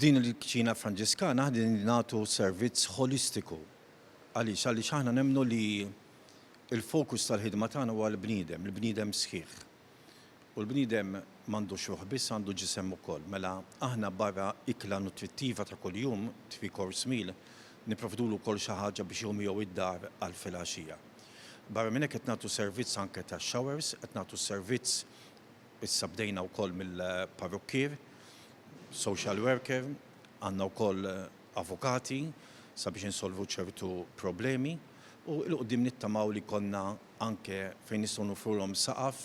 F'din il-kċina Franġiskana ħdin nagħtu servizz holistiku. Għaliex aħna nemmnu li il-fokus tal-ħidma tagħna huwa l-bniedem sħiħ. U l-bniedem m'għandux ruħ biss għandu ġisem ukoll. Mela aħna barra ikla nutrittiva ta' kuljum fi course meal nipprovdulu wkoll xi ħaġa biex jom jew id-dar għal filgħaxija. Barra minn hekk qed nagħtu servizz anke ta' showers, qed nagħtu servizz issa bdejna wkoll mill-parrukkier, social worker, għandna wkoll avukati sabiex insolvu ċertu problemi u l-qudiem nittamaw li konna anke fejn nistgħu nofrulhom saqaf,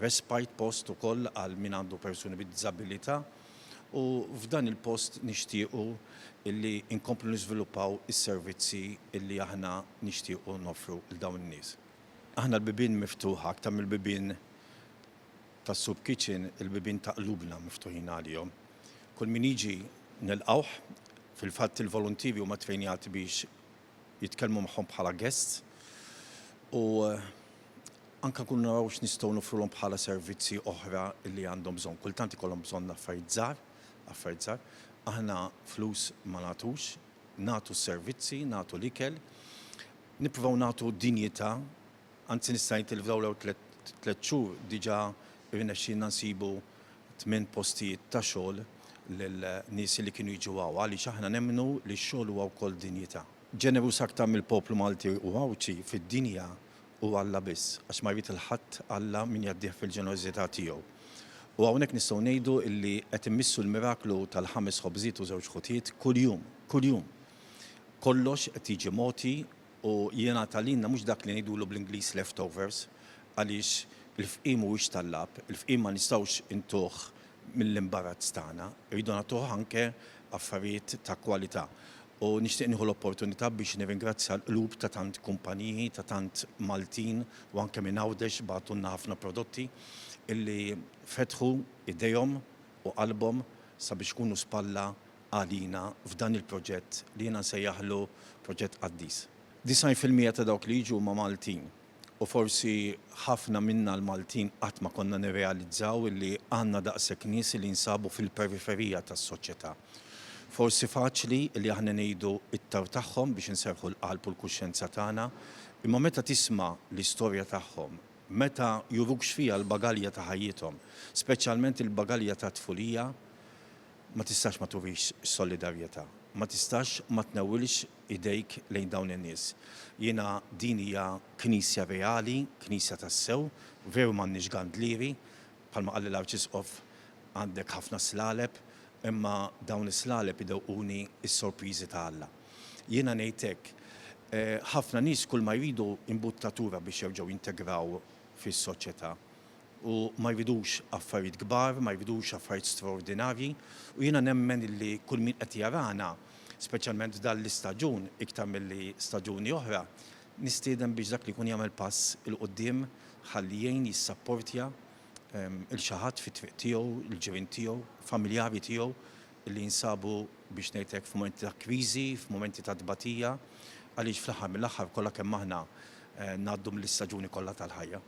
respite post ukoll għal min għandu persuni bid-diżabilità u f'dan il-post nixtiequ illi inkomplu niżviluppaw is-servizzi illi aħna nixtiequ nofru lil dawn in-nies. Aħna l-bibien miftuħa aktar mill-bibien tas-sub kitchen, il-bibien ta' qlubna miftuħin għalihom. Kull min jiġi nilqawh, fil-fatt il-volontieri huma ttrenjati biex jitkellmu magħhom bħala guests u anke nkunu naraw x'nistgħu nofrulhom bħala servizzi oħra li għandhom bżonn. Kultant ikollhom bżonn affarijiet żgħar, aħna flus ma nagħtux, nagħtu s-servizzi, nagħtu l-ikel, nippruvaw nagħtu dinjità, anzi nista' ngħid il-f'dawn tliet xhur diġà irnexxielna nsibu 8 postijiet ta' xogħol lil-nies li kienu jiġu hawn għaliex aħna nemmnu li x-xogħol huwa wkoll dinjità. Ġenerus aktar mill-poplu Malti u għawċi fid-dinja u Alla biss, għax ma jrid il-ħadd Alla min jaddih fil-ġenerożità tiegħu. U hawnhekk nistgħu ngħidu illi qed immissu l-miraklu tal-5 ħobżiet u 2 ħutiet kuljum. Kollox qed jiġi mogħti u jiena tal-inna mhux dak li ngħidulu bl-Ingliż leftovers għaliex il-fqim mhuwiex tal-lab, il-fqim ma nistgħux intuh mill-imbarazz tagħna, irridu nagħtuh anke affarijiet ta' kwalità. U nixtieq nieħu l-opportunità biex nirringrazzja l-qlub ta' tant kumpaniji, ta' tant Maltin u anke minn Għawdex bagħtulna ħafna prodotti illi fetħu idejhom u qalbhom sabiex ikunu spalla għalina f'dan il-proġett li jiena nsejjaħlu proġett Qaddis. 90% ta' dawk li jiġu huma Maltin. U forsi ħafna minna l-Maltin qatt ma konna nirrealizzaw li għandna daqshekk nies li jinsabu fil-periferija tas-soċjetà. Forsi faċli li aħna ngħidu it-tar tagħhom biex inserħu l-qalb u l-kuxjenza tagħna, imma meta tisma' l-istorja tagħhom, meta juruk x'fiha l-bagalja ta' ħajjithom, speċjalment il-bagalja ta' tfulija, ma tistax ma turix solidarjetà, ma tistax ma tnewwilx idejk lejn dawn in-nies. Jiena din hija knisja reali, knisja tas-sew, veru m'għandniex gandlieri, bħalma qal l-Arċisqof għandek ħafna slaleb, imma dawn is-slaleb idewquni s-sorpriżi ta' Alla. Jiena ngħid hekk, ħafna nies kull ma jridu imbuttatura biex jerġgħu jintegraw fis-soċjetà u ma jridux affarijiet kbar, ma jridux affarijiet straordinarji u jiena nemmen li kull min qed jarana, speċjalment f'dan l-istaġun iktar milli staġuni oħra, nistieden biex dak li jkun jagħmel pass il-qudiem ħalli jgħin jissapportja il-xi ħadd fit-triq tiegħu, il-ġirien tiegħu, familjari tiegħu li jinsabu biex ngħidlek f'mumenti ta' kriżi, f'mumenti ta' tbatija, għaliex fl-aħħar mill-aħħar kollha kemm aħna ngħaddu mill-istaġuni kollha tal-ħajja.